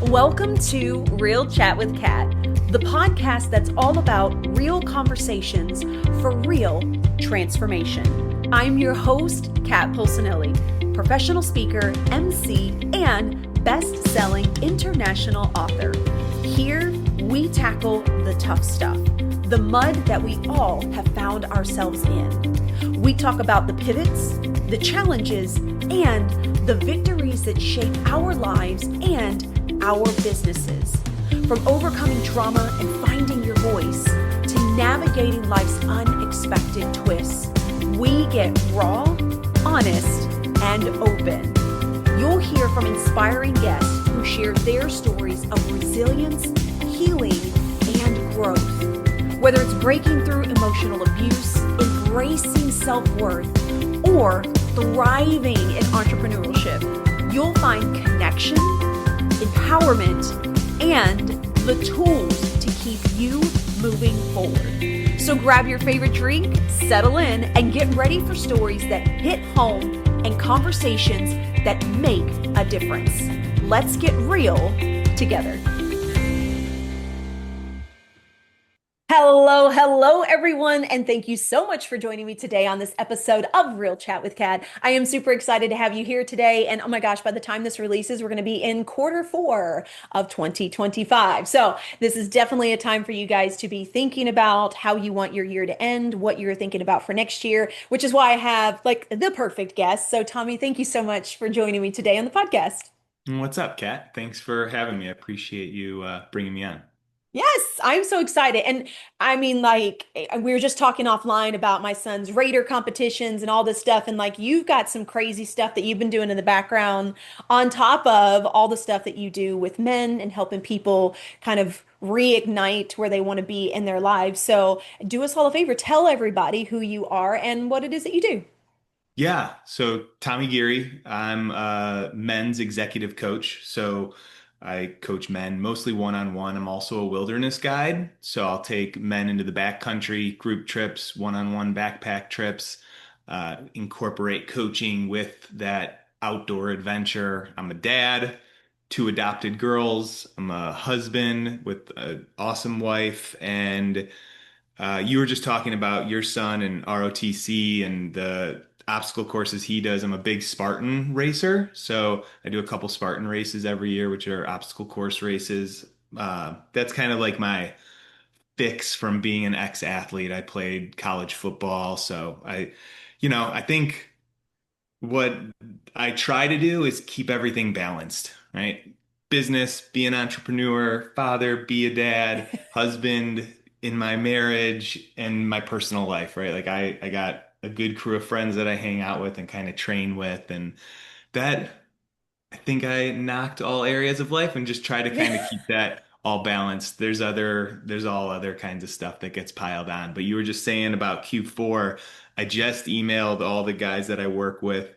Welcome to Real Chat with Kat, the podcast that's all about real conversations for real transformation. I'm your host, Kat Polsinelli, professional speaker, MC, and best-selling international author. Here, we tackle the tough stuff, the mud that we all have found ourselves in. We talk about the pivots, the challenges, and the victories that shape our lives and our businesses. From overcoming trauma and finding your voice to navigating life's unexpected twists, we get raw, honest, and open. You'll hear from inspiring guests who share their stories of resilience, healing, and growth. Whether it's breaking through emotional abuse, embracing self-worth, or thriving in entrepreneurship, you'll find connection, empowerment, and the tools to keep you moving forward. So grab your favorite drink, settle in, and get ready for stories that hit home and conversations that make a difference. Let's get real together. Hello, everyone, and thank you so much for joining me today on this episode of Real Chat with Kat. I am super excited to have you here today, and oh my gosh, by the time this releases, we're going to be in quarter 4 of 2025. So this is definitely a time for you guys to be thinking about how you want your year to end, what you're thinking about for next year, which is why I have like the perfect guest. So Tommy, thank you so much for joining me today on the podcast. What's up, Kat? Thanks for having me. I appreciate you bringing me on. Yes, I'm so excited. And I mean, like, we were just talking offline about my son's Raider competitions and all this stuff. And like, you've got some crazy stuff that you've been doing in the background on top of all the stuff that you do with men and helping people kind of reignite where they want to be in their lives. So do us all a favor, tell everybody who you are and what it is that you do. Yeah, so Tommy Geary, I'm a men's executive coach. So I coach men mostly one-on-one. I'm also a wilderness guide. So I'll take men into the backcountry, group trips, one-on-one backpack trips, incorporate coaching with that outdoor adventure. I'm a dad, 2 adopted girls. I'm a husband with an awesome wife, and you were just talking about your son and ROTC and the obstacle courses he does. I'm a big Spartan racer, so I do a couple Spartan races every year, which are obstacle course races. That's kind of like my fix from being an ex-athlete. I played college football, so I think what I try to do is keep everything balanced, right? Business, be an entrepreneur, father, be a dad, husband in my marriage and my personal life, right? Like I got a good crew of friends that I hang out with and kind of train with, and that I think I knocked all areas of life and just try to kind of keep that all balanced. There's all other kinds of stuff that gets piled on. But you were just saying about Q4. I just emailed all the guys that I work with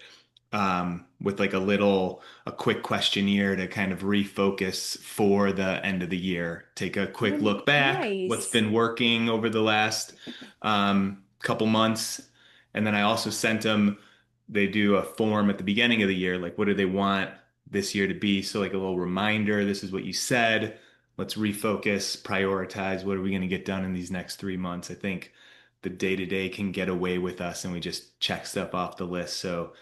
like a quick questionnaire to kind of refocus for the end of the year. Take a quick Oh, look back, what's nice. been working over the last couple months. And then I also sent them, they do a form at the beginning of the year, like what do they want this year to be? So like a little reminder, this is what you said. Let's refocus, prioritize. What are we going to get done in these next 3 months? I think the day to day can get away with us and we just check stuff off the list. So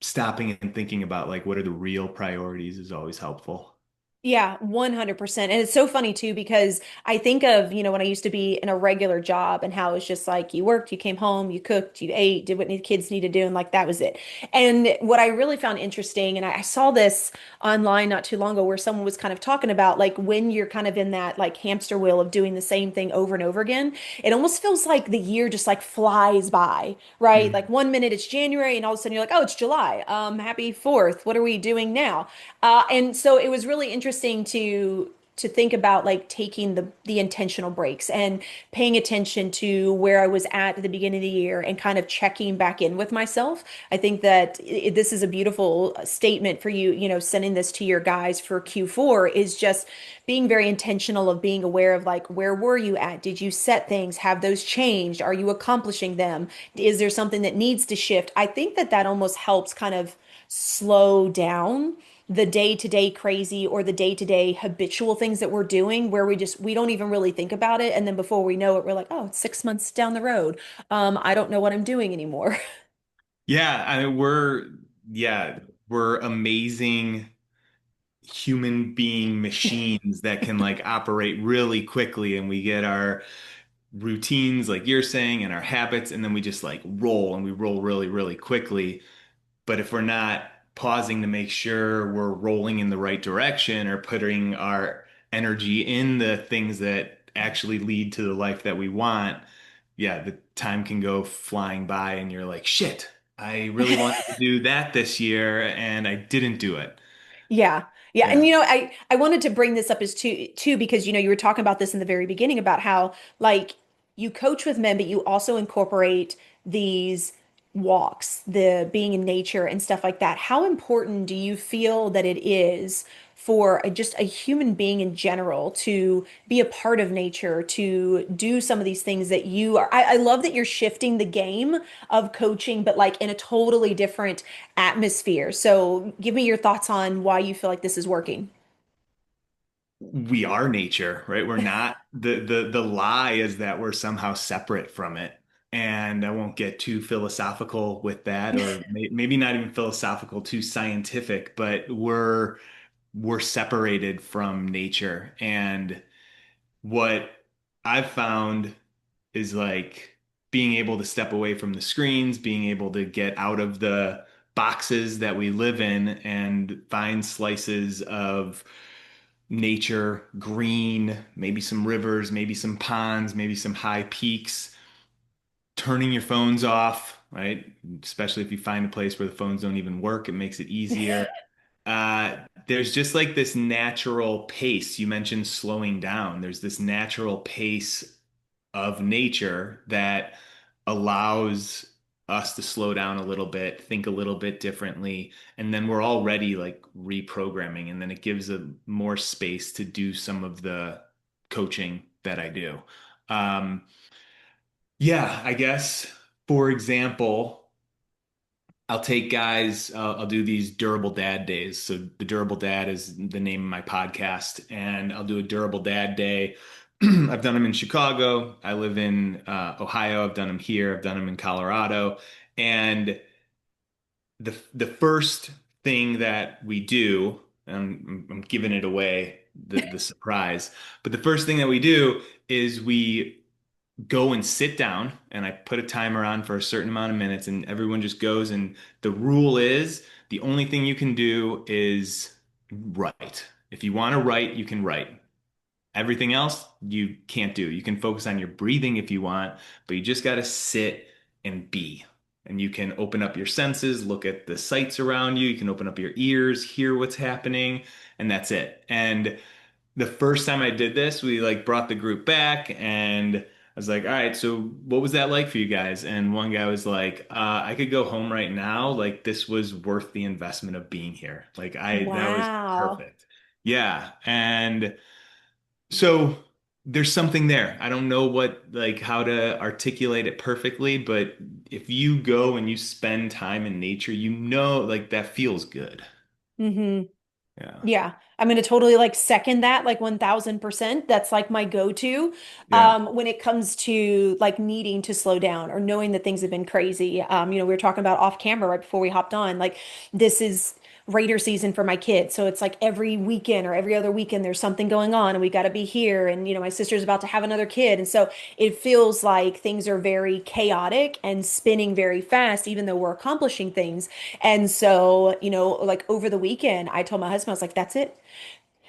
stopping and thinking about like what are the real priorities is always helpful. Yeah, 100%. And it's so funny too, because I think of, when I used to be in a regular job and how it's just like you worked, you came home, you cooked, you ate, did what the kids need to do, and like that was it. And what I really found interesting, and I saw this online not too long ago where someone was kind of talking about like when you're kind of in that like hamster wheel of doing the same thing over and over again, it almost feels like the year just like flies by, right? Like Mhm. one minute it's January and all of a sudden you're like, oh, it's July. Happy 4th. What are we doing now? And so it was really interesting to think about like taking the intentional breaks and paying attention to where I was at the beginning of the year and kind of checking back in with myself. I think that this is a beautiful statement for you, sending this to your guys for Q4 is just being very intentional of being aware of like where were you at? Did you set things? Have those changed? Are you accomplishing them? Is there something that needs to shift? I think that that almost helps kind of slow down the day-to-day crazy or the day-to-day habitual things that we're doing where we don't even really think about it. And then before we know it, we're like, oh, it's 6 months down the road. I don't know what I'm doing anymore. Yeah, I mean, we're amazing human being machines that can like operate really quickly, and we get our routines, like you're saying, and our habits, and then we just like roll and we roll really, really quickly. But if we're not pausing to make sure we're rolling in the right direction or putting our energy in the things that actually lead to the life that we want, yeah, the time can go flying by and you're like, shit, I really wanted to do that this year and I didn't do it. Yeah. Yeah. And Yeah. I wanted to bring this up as too because you were talking about this in the very beginning about how like you coach with men, but you also incorporate these walks, the being in nature and stuff like that. How important do you feel that it is for just a human being in general to be a part of nature, to do some of these things that you are? I love that you're shifting the game of coaching, but like in a totally different atmosphere. So give me your thoughts on why you feel like this is working. We are nature, right? We're not the lie is that we're somehow separate from it. And I won't get too philosophical with that, or maybe not even philosophical, too scientific, but we're separated from nature. And what I've found is like being able to step away from the screens, being able to get out of the boxes that we live in and find slices of nature, green, maybe some rivers, maybe some ponds, maybe some high peaks, turning your phones off, right? Especially if you find a place where the phones don't even work, it makes it easier. There's just like this natural pace. You mentioned slowing down. There's this natural pace of nature that allows us to slow down a little bit, think a little bit differently, and then we're already like reprogramming, and then it gives a more space to do some of the coaching that I do. Um, yeah, I guess for example, I'll take guys, I'll do these durable dad days. So the durable dad is the name of my podcast, and I'll do a durable dad day. I've done them in Chicago. I live in Ohio. I've done them here. I've done them in Colorado. And the first thing that we do, and I'm giving it away, the surprise, but the first thing that we do is we go and sit down, and I put a timer on for a certain amount of minutes, and everyone just goes, and the rule is the only thing you can do is write. If you want to write, you can write. Everything else you can't do. You can focus on your breathing if you want, but you just got to sit and be. And you can open up your senses, look at the sights around you. You can open up your ears, hear what's happening, and that's it. And the first time I did this, we like brought the group back, and I was like, all right, so what was that like for you guys? And one guy was like, I could go home right now. Like this was worth the investment of being here. That was Wow. perfect. Yeah. And so there's something there. I don't know like how to articulate it perfectly, but if you go and you spend time in nature, like that feels good. Hmm. Yeah. Yeah, I'm gonna totally like second that like 1000%. That's like my go-to Yeah. when it comes to like needing to slow down or knowing that things have been crazy. We were talking about off camera right before we hopped on. Like this is Raider season for my kids. So it's like every weekend or every other weekend there's something going on and we got to be here. And my sister's about to have another kid. And so it feels like things are very chaotic and spinning very fast, even though we're accomplishing things. And so, like over the weekend, I told my husband, I was like, that's it.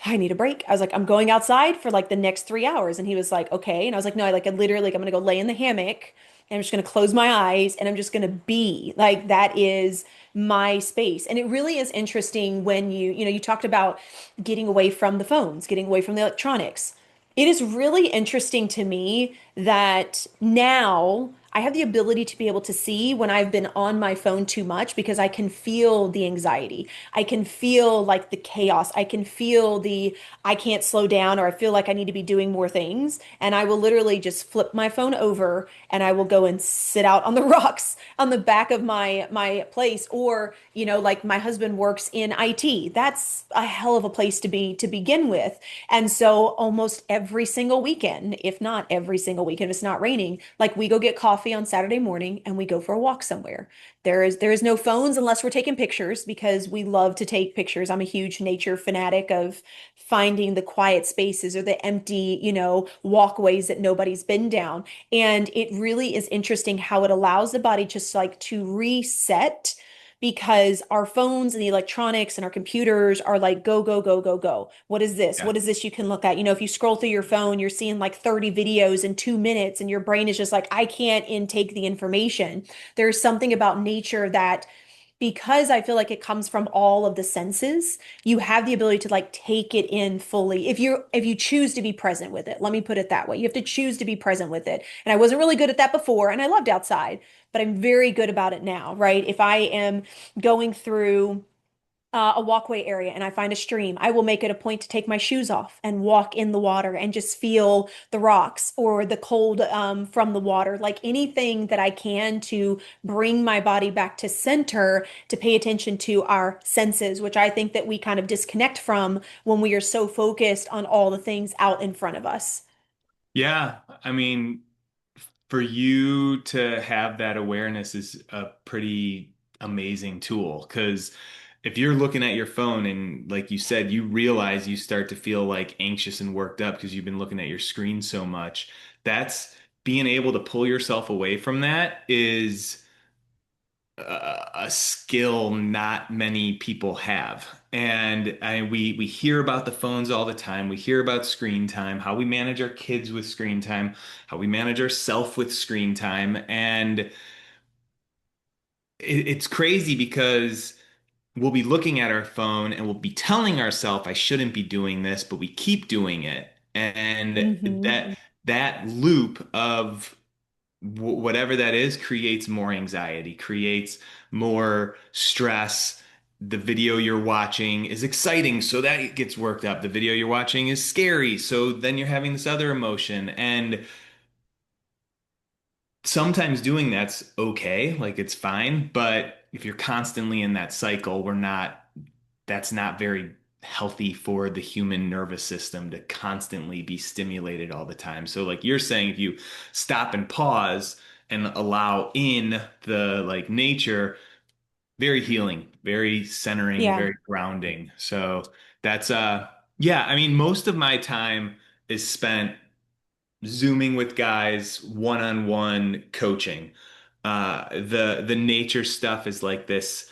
I need a break. I was like, I'm going outside for like the next 3 hours. And he was like, okay. And I was like, no, I literally, like, I'm gonna go lay in the hammock and I'm just gonna close my eyes and I'm just gonna be like, that is my space. And it really is interesting when you talked about getting away from the phones, getting away from the electronics. It is really interesting to me that now I have the ability to be able to see when I've been on my phone too much because I can feel the anxiety. I can feel like the chaos. I can feel the I can't slow down or I feel like I need to be doing more things. And I will literally just flip my phone over and I will go and sit out on the rocks on the back of my place. Or, like my husband works in IT. That's a hell of a place to be to begin with. And so almost every single weekend, if not every single weekend, if it's not raining, like we go get coffee on Saturday morning and we go for a walk somewhere. There is no phones unless we're taking pictures because we love to take pictures. I'm a huge nature fanatic of finding the quiet spaces or the empty, walkways that nobody's been down. And it really is interesting how it allows the body just like to reset because our phones and the electronics and our computers are like go, go, go, go, go. What is this? Yeah. What is this you can look at? If you scroll through your phone, you're seeing like 30 videos in 2 minutes, and your brain is just like, I can't intake the information. There's something about nature that because I feel like it comes from all of the senses, you have the ability to like take it in fully. If you choose to be present with it. Let me put it that way. You have to choose to be present with it. And I wasn't really good at that before, and I loved outside, but I'm very good about it now, right? If I am going through a walkway area and I find a stream, I will make it a point to take my shoes off and walk in the water and just feel the rocks or the cold from the water, like anything that I can to bring my body back to center to pay attention to our senses, which I think that we kind of disconnect from when we are so focused on all the things out in front of us. Yeah. I mean, for you to have that awareness is a pretty amazing tool because if you're looking at your phone and like you said, you realize you start to feel like anxious and worked up because you've been looking at your screen so much, that's being able to pull yourself away from that is a skill not many people have. And we hear about the phones all the time. We hear about screen time, how we manage our kids with screen time, how we manage ourselves with screen time. And it's crazy because we'll be looking at our phone and we'll be telling ourselves, I shouldn't be doing this, but we keep doing it. And Hmm. that loop of whatever that is creates more anxiety, creates more stress. The video you're watching is exciting, so that gets worked up. The video you're watching is scary, so then you're having this other emotion. And sometimes doing that's okay, like it's fine. But if you're constantly in that cycle, that's not very healthy for the human nervous system to constantly be stimulated all the time. So like you're saying, if you stop and pause and allow in the like nature, very healing, very centering, Yeah. very grounding. So that's yeah, I mean most of my time is spent Zooming with guys, one-on-one coaching. The nature stuff is like this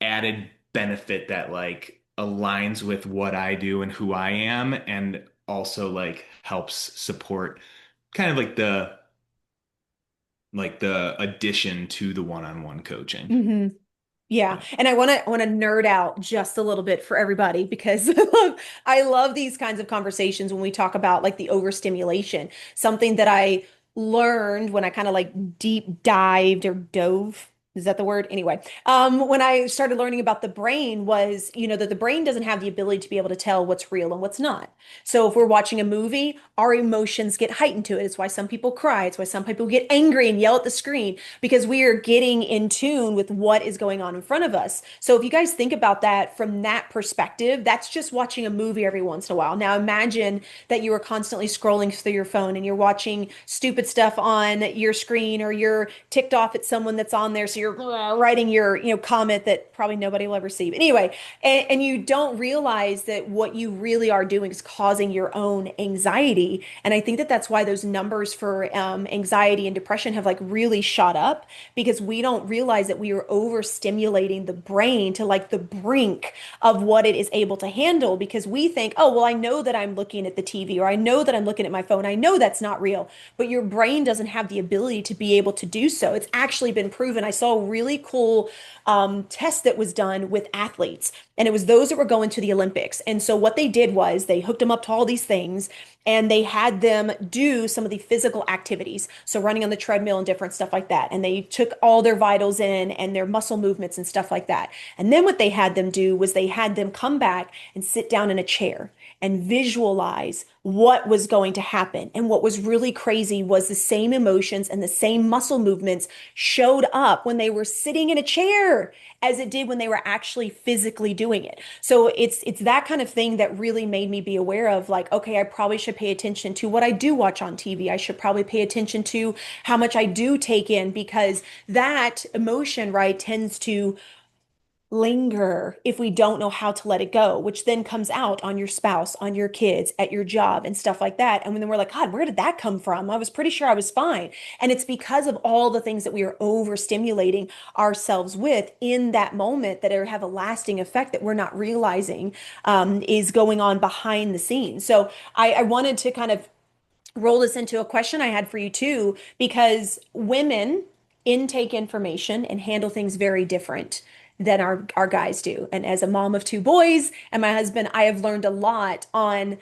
added benefit that like aligns with what I do and who I am and also like helps support kind of like the addition to the one-on-one coaching. Hmm. Yeah, Yeah. and I want to nerd out just a little bit for everybody because I love these kinds of conversations when we talk about like the overstimulation. Something that I learned when I kind of like deep dived or dove. Is that the word? Anyway, when I started learning about the brain was, that the brain doesn't have the ability to be able to tell what's real and what's not. So if we're watching a movie, our emotions get heightened to it. It's why some people cry. It's why some people get angry and yell at the screen because we are getting in tune with what is going on in front of us. So if you guys think about that from that perspective, that's just watching a movie every once in a while. Now imagine that you are constantly scrolling through your phone and you're watching stupid stuff on your screen or you're ticked off at someone that's on there. So you're writing your, comment that probably nobody will ever see. But anyway, and you don't realize that what you really are doing is causing your own anxiety. And I think that that's why those numbers for anxiety and depression have like really shot up because we don't realize that we are overstimulating the brain to like the brink of what it is able to handle because we think, oh, well, I know that I'm looking at the TV or I know that I'm looking at my phone. I know that's not real, but your brain doesn't have the ability to be able to do so. It's actually been proven. I saw saw a really cool test that was done with athletes, and it was those that were going to the Olympics. And so what they did was they hooked them up to all these things, and they had them do some of the physical activities, so running on the treadmill and different stuff like that. And they took all their vitals in and their muscle movements and stuff like that. And then what they had them do was they had them come back and sit down in a chair and visualize what was going to happen. And what was really crazy was the same emotions and the same muscle movements showed up when they were sitting in a chair as it did when they were actually physically doing it. So it's that kind of thing that really made me be aware of, like, okay, I probably should pay attention to what I do watch on TV. I should probably pay attention to how much I do take in, because that emotion, right, tends to linger if we don't know how to let it go, which then comes out on your spouse, on your kids, at your job, and stuff like that. And then we're like, God, where did that come from? I was pretty sure I was fine. And it's because of all the things that we are overstimulating ourselves with in that moment that have a lasting effect that we're not realizing is going on behind the scenes. So I wanted to kind of roll this into a question I had for you too, because women intake information and handle things very different than our guys do. And as a mom of two boys and my husband, I have learned a lot on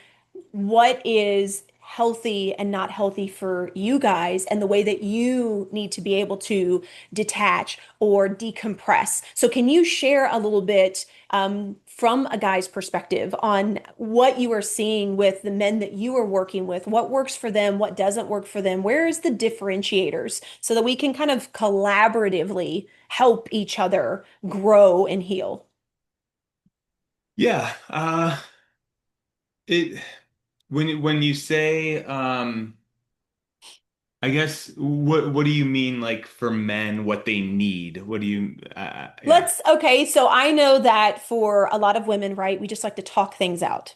what is healthy and not healthy for you guys, and the way that you need to be able to detach or decompress. So, can you share a little bit from a guy's perspective on what you are seeing with the men that you are working with? What works for them? What doesn't work for them? Where is the differentiators so that we can kind of collaboratively help each other grow and heal? Yeah. It when you say I guess what do you mean like for men what they need? What do you yeah. Okay, so I know that for a lot of women, right, we just like to talk things out.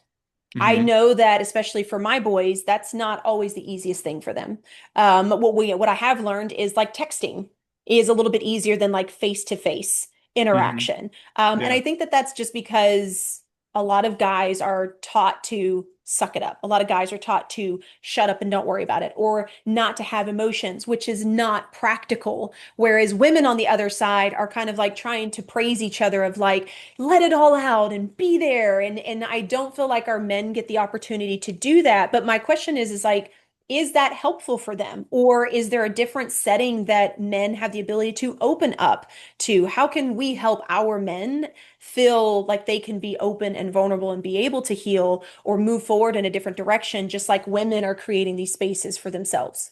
I Hmm. know that especially for my boys, that's not always the easiest thing for them. What I have learned is like texting is a little bit easier than like face to face Hmm. interaction. And Yeah. I think that that's just because a lot of guys are taught to suck it up. A lot of guys are taught to shut up and don't worry about it, or not to have emotions, which is not practical. Whereas women on the other side are kind of like trying to praise each other of like, let it all out and be there. And I don't feel like our men get the opportunity to do that. But my question is like, is that helpful for them? Or is there a different setting that men have the ability to open up to? How can we help our men feel like they can be open and vulnerable and be able to heal or move forward in a different direction, just like women are creating these spaces for themselves?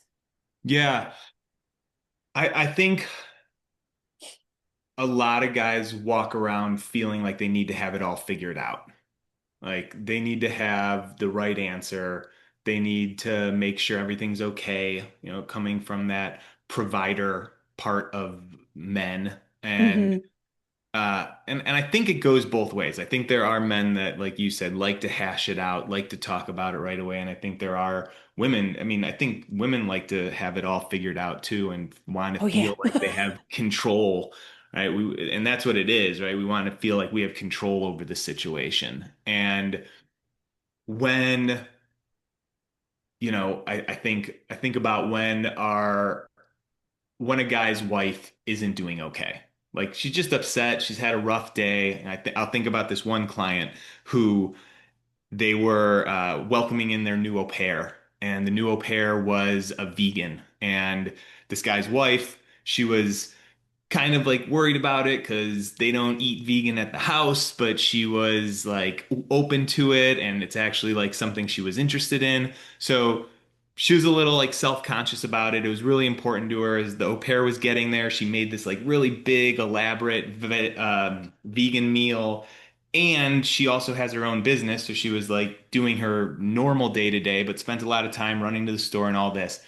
Yeah. I think a lot of guys walk around feeling like they need to have it all figured out. Like they need to have the right answer. They need to make sure everything's okay, coming from that provider part of men. And Hmm. and I think it goes both ways. I think there are men that, like you said, like to hash it out, like to talk about it right away. And I think there are women. I mean, I think women like to have it all figured out too and want to Oh, yeah. feel like they have control, right? And that's what it is, right? We want to feel like we have control over the situation. And when, I think about when a guy's wife isn't doing okay. Like she's just upset, she's had a rough day. And I'll think about this one client who they were welcoming in their new au pair, and the new au pair was a vegan. And this guy's wife, she was kind of like worried about it because they don't eat vegan at the house, but she was like open to it, and it's actually like something she was interested in. So she was a little like self-conscious about it. It was really important to her as the au pair was getting there. She made this like really big, elaborate vegan meal. And she also has her own business. So she was like doing her normal day to day, but spent a lot of time running to the store and all this.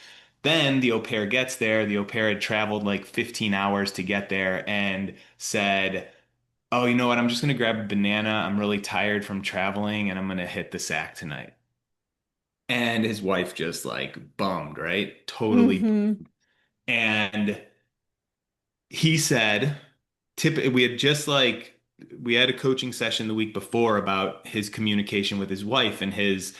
Then the au pair gets there. The au pair had traveled like 15 hours to get there and said, "Oh, you know what? I'm just going to grab a banana. I'm really tired from traveling and I'm going to hit the sack tonight." And his wife just like bummed, right? Totally. Hmm. And he said, we had just like, we had a coaching session the week before about his communication with his wife and his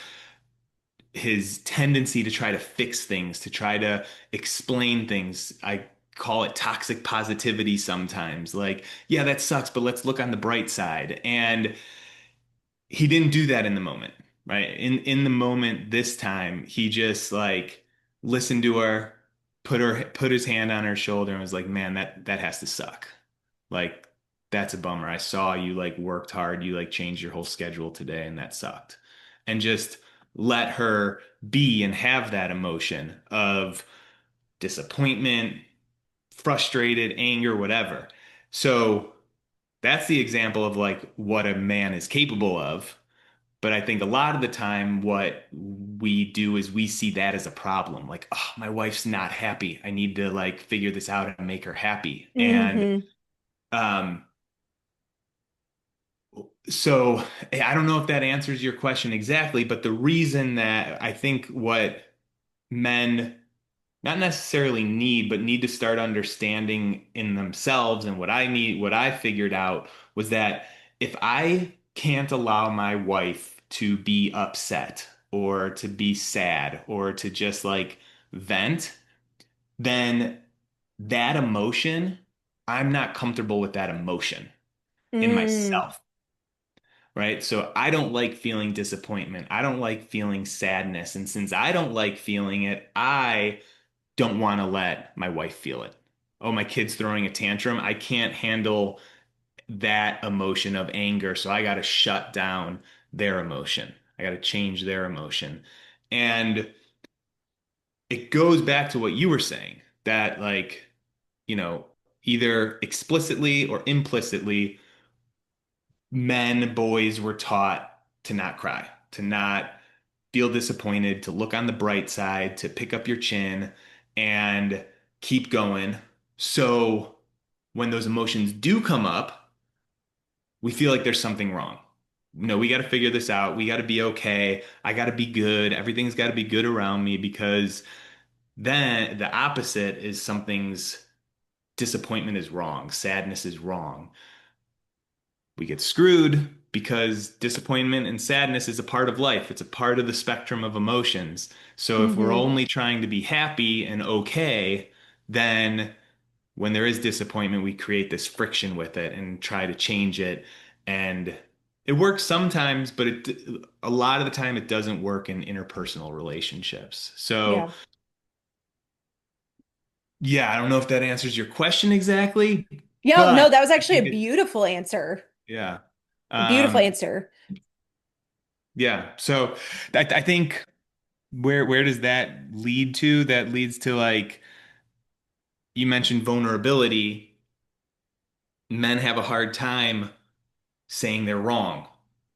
tendency to try to fix things, to try to explain things. I call it toxic positivity sometimes. Like, yeah, that sucks, but let's look on the bright side. And he didn't do that in the moment, right? In the moment this time, he just like listened to her, put his hand on her shoulder and was like, "Man, that has to suck. Like that's a bummer. I saw you like worked hard, you like changed your whole schedule today and that sucked." And just let her be and have that emotion of disappointment, frustrated, anger, whatever. So that's the example of like what a man is capable of. But I think a lot of the time, what we do is we see that as a problem. Like, oh, my wife's not happy. I need to like figure this out and make her happy. And Hmm. um, so I don't know if that answers your question exactly, but the reason that I think what men not necessarily need, but need to start understanding in themselves. And what I figured out was that if I can't allow my wife to be upset or to be sad or to just like vent, then that emotion, I'm not comfortable with that emotion in Mm. myself. Right. So I don't like feeling disappointment. I don't like feeling sadness. And since I don't like feeling it, I don't want to let my wife feel it. Oh, my kid's throwing a tantrum. I can't handle that emotion of anger, so I got to shut down their emotion. I got to change their emotion. And it goes back to what you were saying that, like, you know, either explicitly or implicitly, boys were taught to not cry, to not feel disappointed, to look on the bright side, to pick up your chin and keep going. So when those emotions do come up, we feel like there's something wrong. No, we got to figure this out. We got to be okay. I got to be good. Everything's got to be good around me because then the opposite is something's disappointment is wrong. Sadness is wrong. We get screwed because disappointment and sadness is a part of life. It's a part of the spectrum of emotions. So if we're Hmm. only trying to be happy and okay, then when there is disappointment, we create this friction with it and try to change it. And it works sometimes, but a lot of the time it doesn't work in interpersonal relationships. So Yeah. yeah, I don't know if that answers your question exactly, Yeah, no, but that was I actually think a it, beautiful answer. yeah. A beautiful Um, answer. yeah. So I think where does that lead to? That leads to like you mentioned vulnerability. Men have a hard time saying they're wrong.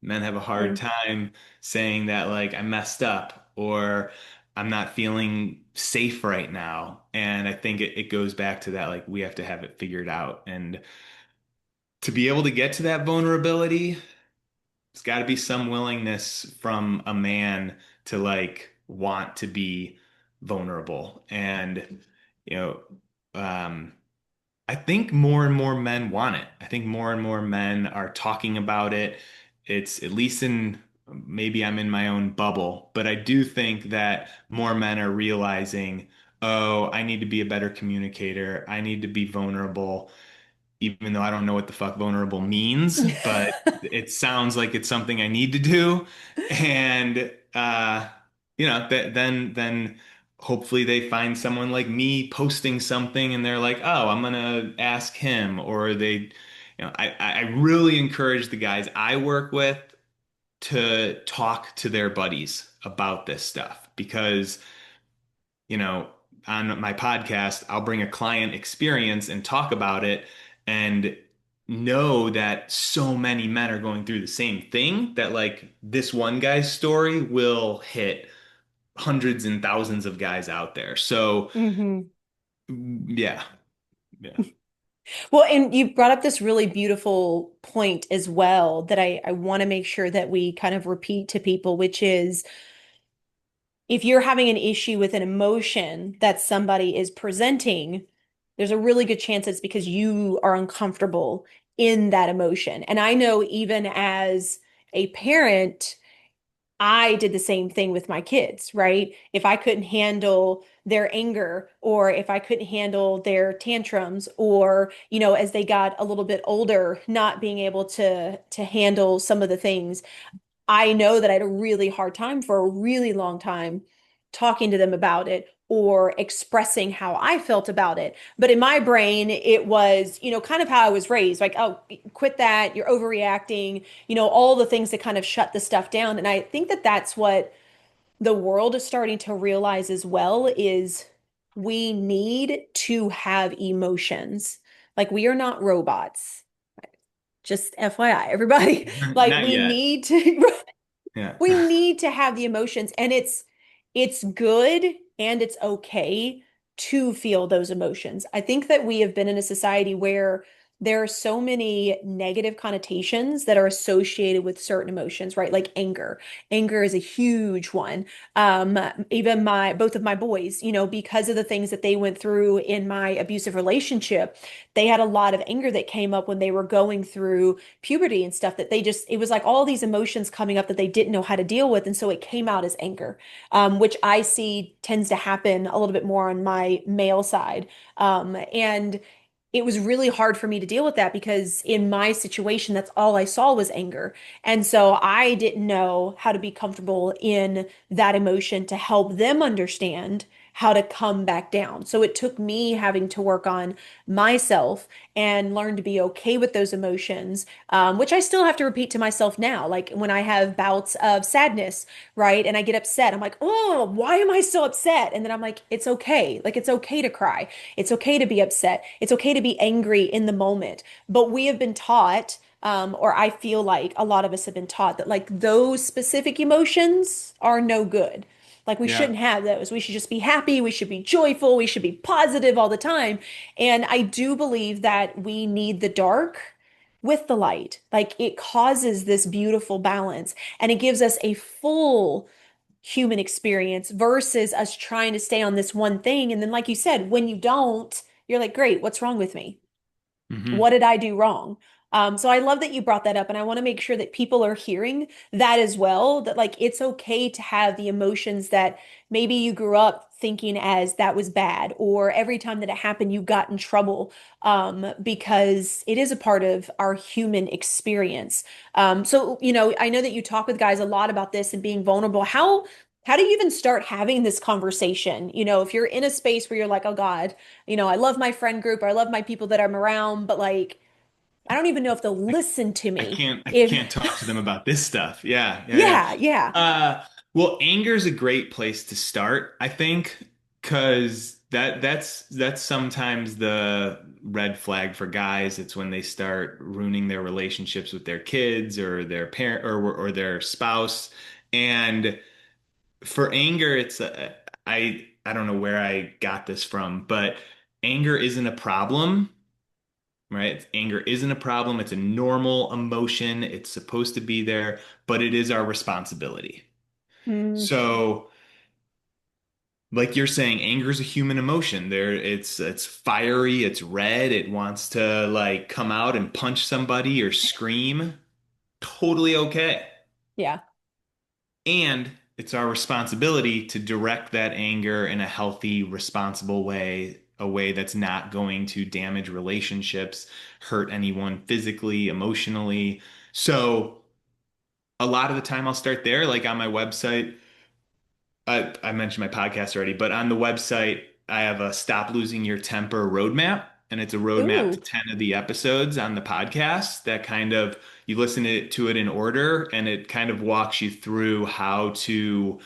Men have a hard Mm. time saying that like I messed up or I'm not feeling safe right now. And I think it goes back to that like we have to have it figured out. And to be able to get to that vulnerability, it's got to be some willingness from a man to like want to be vulnerable. And you know, um, I think more and more men want it. I think more and more men are talking about it. It's at least in maybe I'm in my own bubble, but I do think that more men are realizing, oh, I need to be a better communicator. I need to be vulnerable, even though I don't know what the fuck vulnerable means, but it sounds like it's something I need to do. And then hopefully they find someone like me posting something and they're like, oh, I'm gonna ask him. Or I really encourage the guys I work with to talk to their buddies about this stuff because you know, on my podcast, I'll bring a client experience and talk about it and know that so many men are going through the same thing that like this one guy's story will hit hundreds and thousands of guys out there. So Hmm. yeah, yeah. Well, and you brought up this really beautiful point as well that I want to make sure that we kind of repeat to people, which is if you're having an issue with an emotion that somebody is presenting, there's a really good chance it's because you are uncomfortable in that emotion. And I know even as a parent, I did the same thing with my kids, right? If I couldn't handle their anger or if I couldn't handle their tantrums or, as they got a little bit older, not being able to handle some of the things, I know that I had a really hard time for a really long time talking to them about it or expressing how I felt about it. But in my brain, it was, kind of how I was raised, like, oh, quit that, you're overreacting, all the things that kind of shut the stuff down. And I think that that's what the world is starting to realize as well is we need to have emotions. Like we are not robots. Just FYI, everybody. Like Not we yet. need to Yeah. we need to have the emotions and it's good and it's okay to feel those emotions. I think that we have been in a society where there are so many negative connotations that are associated with certain emotions, right? Like anger. Anger is a huge one. Even both of my boys, because of the things that they went through in my abusive relationship, they had a lot of anger that came up when they were going through puberty and stuff that it was like all these emotions coming up that they didn't know how to deal with. And so it came out as anger, which I see tends to happen a little bit more on my male side. And it was really hard for me to deal with that because in my situation, that's all I saw was anger. And so I didn't know how to be comfortable in that emotion to help them understand how to come back down. So it took me having to work on myself and learn to be okay with those emotions, which I still have to repeat to myself now. Like when I have bouts of sadness, right? And I get upset, I'm like, oh, why am I so upset? And then I'm like, it's okay. Like it's okay to cry. It's okay to be upset. It's okay to be angry in the moment. But we have been taught, or I feel like a lot of us have been taught that like those specific emotions are no good. Like we Yeah. shouldn't have those. We should just be happy. We should be joyful. We should be positive all the time. And I do believe that we need the dark with the light. Like it causes this beautiful balance and it gives us a full human experience versus us trying to stay on this one thing. And then, like you said, when you don't, you're like, great, what's wrong with me? Hmm. What did I do wrong? So I love that you brought that up, and I want to make sure that people are hearing that as well, that like it's okay to have the emotions that maybe you grew up thinking as that was bad, or every time that it happened, you got in trouble, because it is a part of our human experience. So, I know that you talk with guys a lot about this and being vulnerable. How do you even start having this conversation? If you're in a space where you're like, oh God, I love my friend group or I love my people that I'm around, but like, I don't even know if they'll I, listen to I me. can't I If, can't talk to them about this stuff. Yeah, yeah, yeah. yeah, yeah. Well, anger is a great place to start, I think, because that's sometimes the red flag for guys. It's when they start ruining their relationships with their kids or their parent or their spouse. And for anger, I don't know where I got this from, but anger isn't a problem, right? Anger isn't a problem. It's a normal emotion. It's supposed to be there, but it is our responsibility. Mm, So, like you're saying, anger is a human emotion. It's fiery, it's red, it wants to like come out and punch somebody or scream. Totally okay. yeah. And it's our responsibility to direct that anger in a healthy, responsible way, a way that's not going to damage relationships, hurt anyone physically, emotionally. So, a lot of the time I'll start there, like on my website. I mentioned my podcast already, but on the website, I have a Stop Losing Your Temper roadmap, and it's a roadmap to Ooh, 10 of the episodes on the podcast that kind of you listen to it in order, and it kind of walks you through how to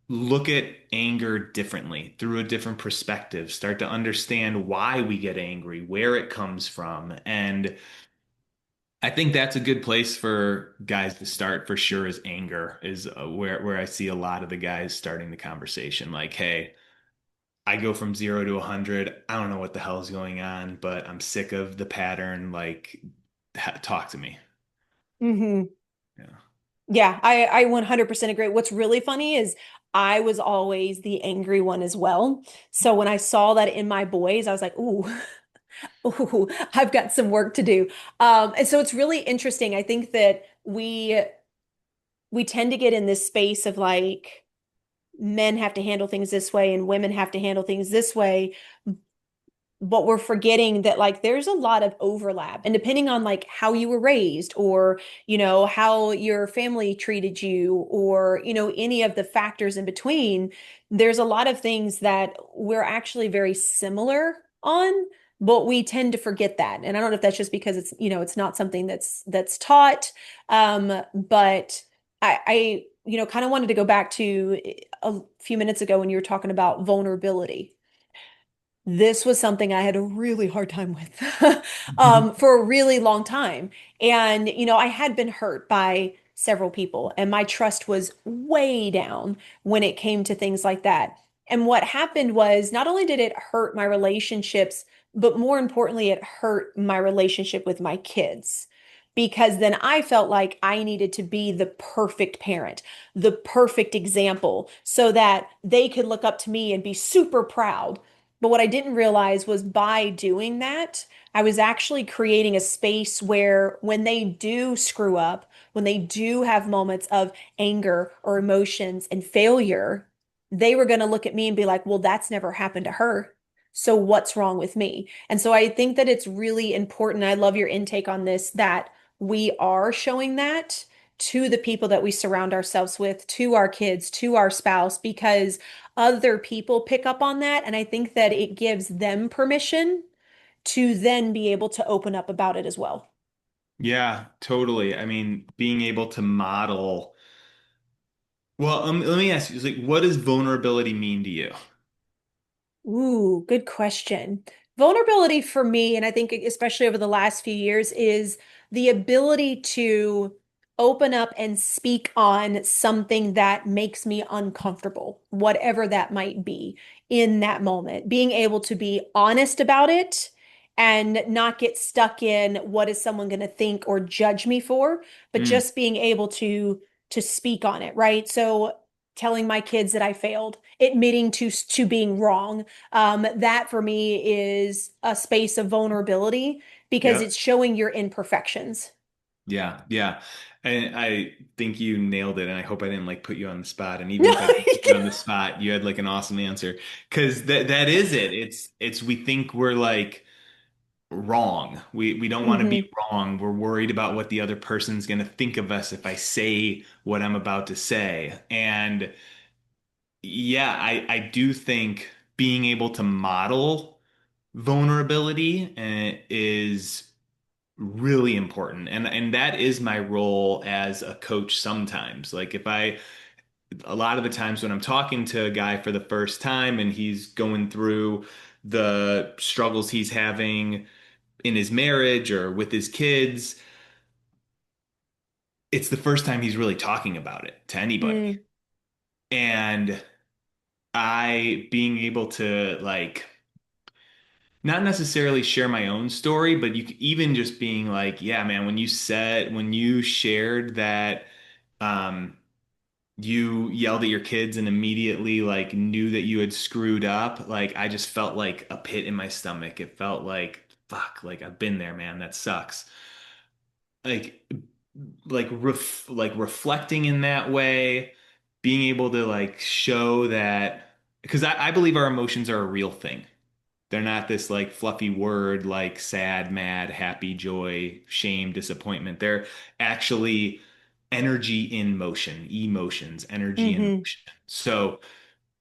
look at anger differently through a different perspective, start to understand why we get angry, where it comes from, and I think that's a good place for guys to start for sure is anger is where I see a lot of the guys starting the conversation like, hey, I go from 0 to 100. I don't know what the hell's going on, but I'm sick of the pattern. Like, talk to me. hmm. Yeah. Yeah, I 100% agree. What's really funny is I was always the angry one as well. So when I saw that in my boys, I was like, ooh, ooh, I've got some work to do. And so it's really interesting. I think that we we tend to get in this space of like men have to handle things this way and women have to handle things this way, but we're forgetting that like there's a lot of overlap, and depending on like how you were raised, or how your family treated you, or any of the factors in between, there's a lot of things that we're actually very similar on, but we tend to forget that. And I don't know if that's just because it's not something that's taught. But I kind of wanted to go back to a few minutes ago when you were talking about vulnerability. This was something I had a really hard time with for a really long time. And, I had been hurt by several people, and my trust was way down when it came to things like that. And what happened was not only did it hurt my relationships, but more importantly, it hurt my relationship with my kids. Because then I felt like I needed to be the perfect parent, the perfect example, so that they could look up to me and be super proud. But what I didn't realize was by doing that, I was actually creating a space where when they do screw up, when they do have moments of anger or emotions and failure, they were going to look at me and be like, well, that's never happened to her. So what's wrong with me? And so I think that it's really important. I love your intake on this, that we are showing that to the people that we surround ourselves with, to our kids, to our spouse, because other people pick up on that. And I think that it gives them permission to then be able to open up about it as well. Yeah, totally. I mean, being able to model. Well, let me ask you, like, what does vulnerability mean to you? Ooh, good question. Vulnerability for me, and I think especially over the last few years, is the ability to open up and speak on something that makes me uncomfortable, whatever that might be in that moment. Being able to be honest about it and not get stuck in what is someone going to think or judge me for, but Mm, just being able to speak on it, right? So telling my kids that I failed, admitting to being wrong, that for me is a space of vulnerability because yep. it's showing your imperfections. Yeah, yeah. And I think you nailed it. And I hope I didn't like put you on the spot. And No, even if I did put you on the spot, you had like an awesome answer. Because that is it. It's we think we're like wrong. We don't want to be hmm wrong. We're worried about what the other person's gonna think of us if I say what I'm about to say. And yeah, I do think being able to model vulnerability is really important. And that is my role as a coach sometimes. Like if I a lot of the times when I'm talking to a guy for the first time and he's going through the struggles he's having in his marriage or with his kids, it's the first time he's really talking about it to anybody. Mm, And I being able to like not necessarily share my own story, but even just being like, yeah, man, when you shared that um you yelled at your kids and immediately like knew that you had screwed up, like I just felt like a pit in my stomach. It felt like fuck, like I've been there, man. That sucks. Like like reflecting in that way, being able to like show that because I believe our emotions are a real thing. They're not this like fluffy word like sad, mad, happy, joy, shame, disappointment. They're actually energy in motion, emotions, energy in hmm motion. So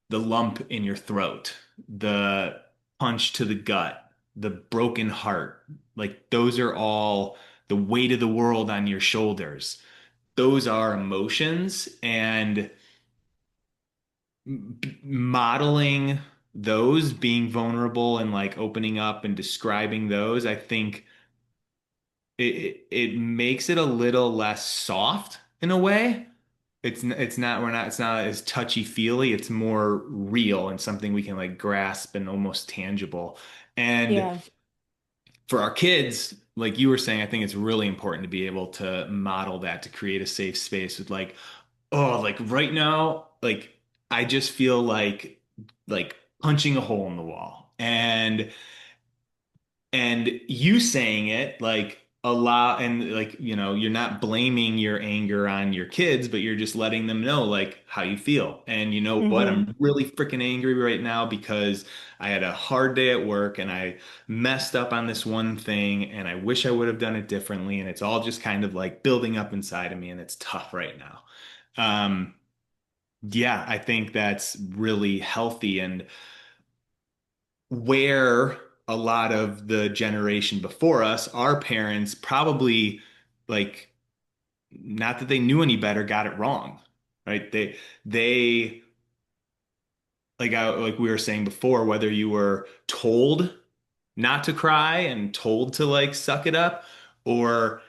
the lump in your throat, the punch to the gut, the broken heart, like those are all the weight of the world on your shoulders. Those are emotions, and modeling those, being vulnerable and like opening up and describing those, I think it makes it a little less soft in a way. It's not as touchy feely. It's more real and something we can like grasp and almost tangible. And yeah. for our kids, like you were saying, I think it's really important to be able to model that to create a safe space with like, oh, like right now, like I just feel like punching a hole in the wall. And you saying it like allow, and like, you're not blaming your anger on your kids, but you're just letting them know like how you feel. And you know what? Hmm. I'm really freaking angry right now because I had a hard day at work and I messed up on this one thing and I wish I would have done it differently. And it's all just kind of like building up inside of me and it's tough right now. Um, yeah, I think that's really healthy and where a lot of the generation before us, our parents probably like not that they knew any better, got it wrong, right? They like we were saying before, whether you were told not to cry and told to like suck it up, or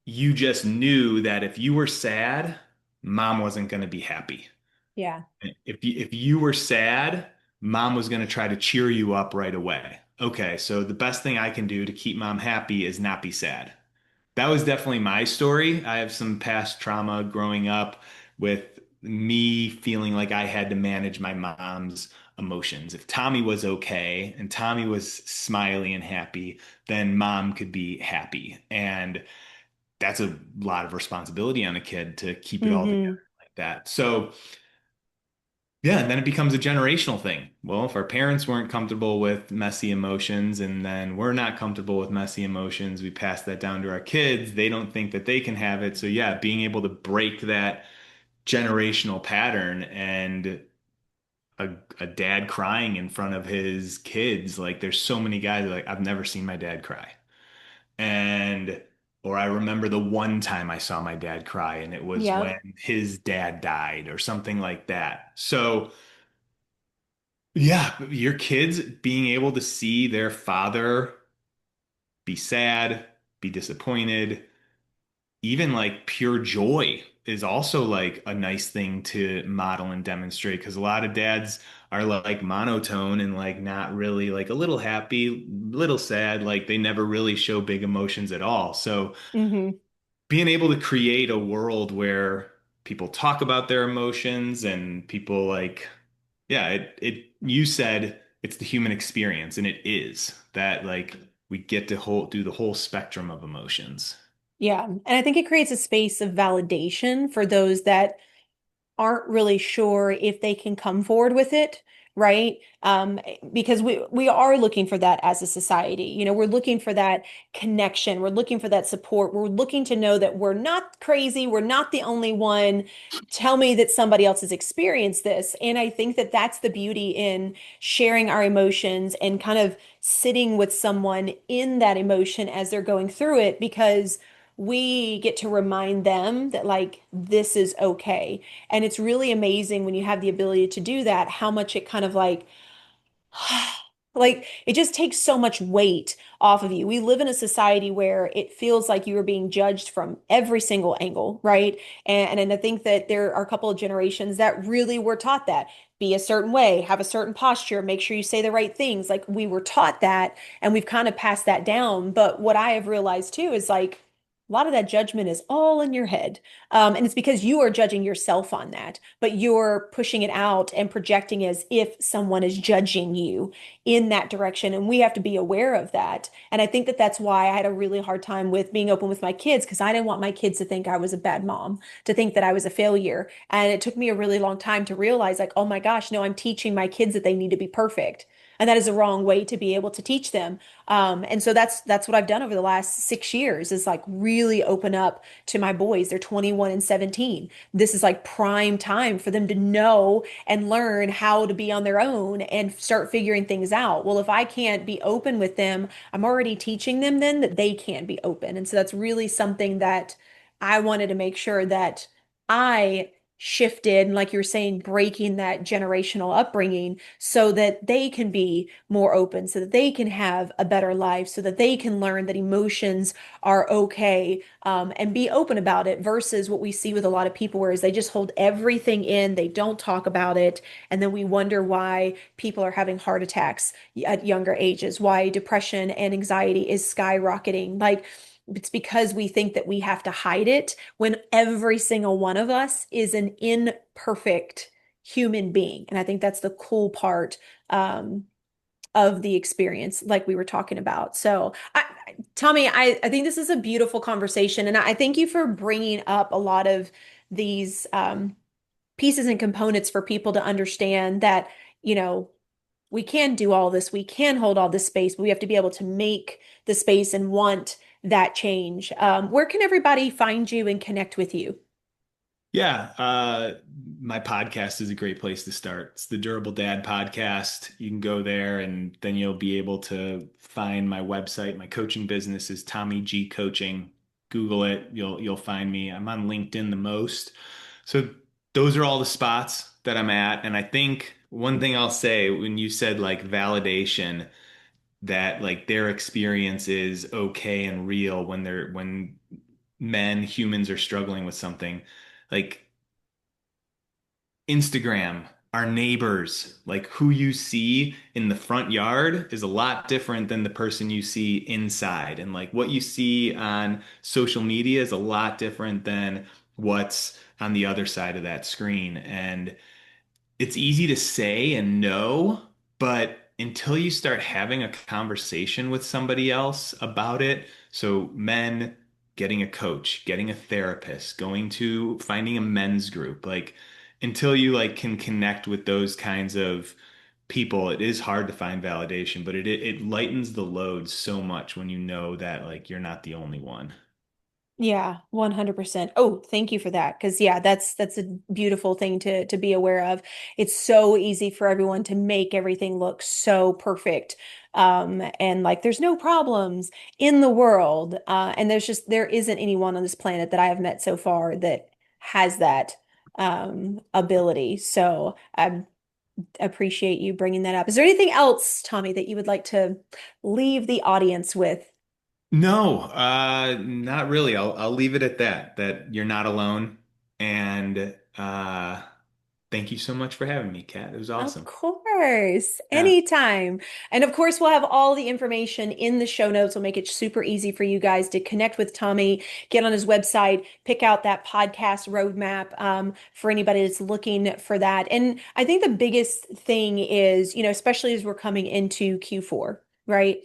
you just knew that if you were sad, mom wasn't going to be happy. Yeah. If you were sad, mom was going to try to cheer you up right away. Okay, so the best thing I can do to keep mom happy is not be sad. That was definitely my story. I have some past trauma growing up with me feeling like I had to manage my mom's emotions. If Tommy was okay and Tommy was smiley and happy, then mom could be happy. And that's a lot of responsibility on a kid to keep it all together Hmm. like that. So, yeah, and then it becomes a generational thing. Well, if our parents weren't comfortable with messy emotions and then we're not comfortable with messy emotions, we pass that down to our kids. They don't think that they can have it. So, yeah, being able to break that generational pattern and a dad crying in front of his kids, like there's so many guys like I've never seen my dad cry. And or I remember the one time I saw my dad cry and it was Yep. when his dad died or something like that. So, yeah, your kids being able to see their father be sad, be disappointed, even like pure joy is also like a nice thing to model and demonstrate because a lot of dads are like monotone and like not really like a little happy, little sad, like they never really show big emotions at all. So Hmm. being able to create a world where people talk about their emotions and people like yeah, it you said it's the human experience, and it is that like we get to whole do the whole spectrum of emotions. Yeah. And I think it creates a space of validation for those that aren't really sure if they can come forward with it, right? Because we are looking for that as a society. We're looking for that connection. We're looking for that support. We're looking to know that we're not crazy. We're not the only one. Tell me that somebody else has experienced this. And I think that that's the beauty in sharing our emotions and kind of sitting with someone in that emotion as they're going through it because we get to remind them that like this is okay. And it's really amazing when you have the ability to do that, how much it kind of like it just takes so much weight off of you. We live in a society where it feels like you are being judged from every single angle, right? And I think that there are a couple of generations that really were taught that. Be a certain way, have a certain posture, make sure you say the right things. Like we were taught that and we've kind of passed that down. But what I have realized too is like a lot of that judgment is all in your head. And it's because you are judging yourself on that, but you're pushing it out and projecting as if someone is judging you in that direction. And we have to be aware of that. And I think that that's why I had a really hard time with being open with my kids because I didn't want my kids to think I was a bad mom, to think that I was a failure. And it took me a really long time to realize, like, oh my gosh, no, I'm teaching my kids that they need to be perfect. And that is the wrong way to be able to teach them. And so that's what I've done over the last 6 years is like really open up to my boys. They're 21 and 17. This is like prime time for them to know and learn how to be on their own and start figuring things out. Well, if I can't be open with them, I'm already teaching them then that they can be open. And so that's really something that I wanted to make sure that I shifted, and like you were saying, breaking that generational upbringing so that they can be more open, so that they can have a better life, so that they can learn that emotions are okay, and be open about it versus what we see with a lot of people, whereas they just hold everything in, they don't talk about it, and then we wonder why people are having heart attacks at younger ages, why depression and anxiety is skyrocketing. Like, it's because we think that we have to hide it when every single one of us is an imperfect human being. And I think that's the cool part of the experience, like we were talking about. So Tommy, I think this is a beautiful conversation, and I thank you for bringing up a lot of these pieces and components for people to understand that, you know, we can do all this, we can hold all this space, but we have to be able to make the space and want that change. Where can everybody find you and connect with you? Yeah, my podcast is a great place to start. It's the Durable Dad Podcast. You can go there and then you'll be able to find my website. My coaching business is Tommy G Coaching. Google it, you'll find me. I'm on LinkedIn the most. So those are all the spots that I'm at. And I think one thing I'll say when you said like validation, that like their experience is okay and real when humans are struggling with something. Like Instagram, our neighbors, like who you see in the front yard is a lot different than the person you see inside. And like what you see on social media is a lot different than what's on the other side of that screen. And it's easy to say and know, but until you start having a conversation with somebody else about it, so men getting a coach, getting a therapist, going to finding a men's group, like until you like can connect with those kinds of people, it is hard to find validation, but it lightens the load so much when you know that like you're not the only one. Yeah, 100%. Oh, thank you for that. Because yeah, that's a beautiful thing to be aware of. It's so easy for everyone to make everything look so perfect. And like there's no problems in the world. And there isn't anyone on this planet that I have met so far that has that ability. So I appreciate you bringing that up. Is there anything else, Tommy, that you would like to leave the audience with? No, not really. I'll leave it at that, that you're not alone. And thank you so much for having me, Kat. It was Of awesome. course, Yeah. anytime. And of course, we'll have all the information in the show notes. We'll make it super easy for you guys to connect with Tommy, get on his website, pick out that podcast roadmap for anybody that's looking for that. And I think the biggest thing is, especially as we're coming into Q4, right?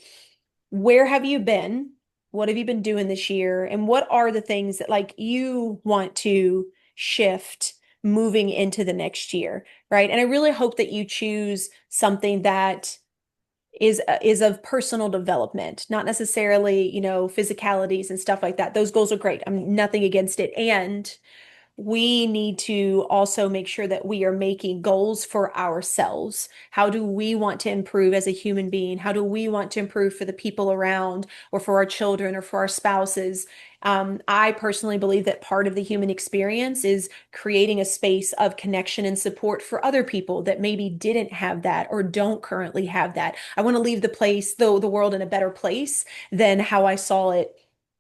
Where have you been? What have you been doing this year? And what are the things that like you want to shift moving into the next year, right? And I really hope that you choose something that is of personal development, not necessarily, physicalities and stuff like that. Those goals are great. I'm nothing against it. And we need to also make sure that we are making goals for ourselves. How do we want to improve as a human being? How do we want to improve for the people around or for our children or for our spouses? I personally believe that part of the human experience is creating a space of connection and support for other people that maybe didn't have that or don't currently have that. I want to leave the place, though, the world in a better place than how I saw it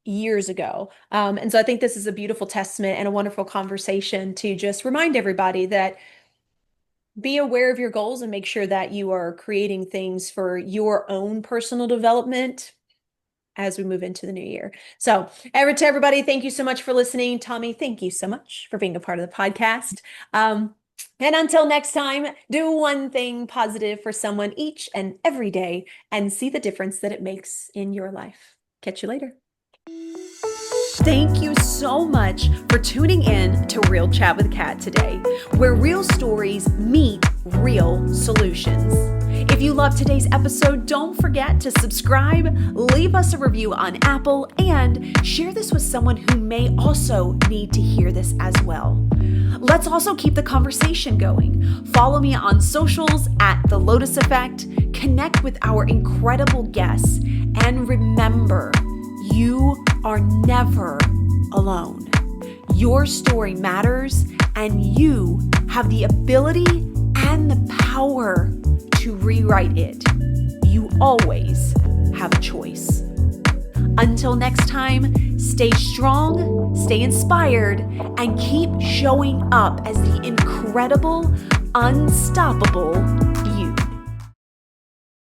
years ago. And so I think this is a beautiful testament and a wonderful conversation to just remind everybody that be aware of your goals and make sure that you are creating things for your own personal development as we move into the new year. So, to everybody, thank you so much for listening. Tommy, thank you so much for being a part of the podcast. And until next time, do one thing positive for someone each and every day and see the difference that it makes in your life. Catch you later. Thank you so much for tuning in to Real Chat with Kat today, where real stories meet real solutions. If you loved today's episode, don't forget to subscribe, leave us a review on Apple, and share this with someone who may also need to hear this as well. Let's also keep the conversation going. Follow me on socials at The Lotus Effect, connect with our incredible guests, and remember, you are never alone. Your story matters, and you have the ability and the power to rewrite it. You always have a choice. Until next time, stay strong, stay inspired, and keep showing up as the incredible, unstoppable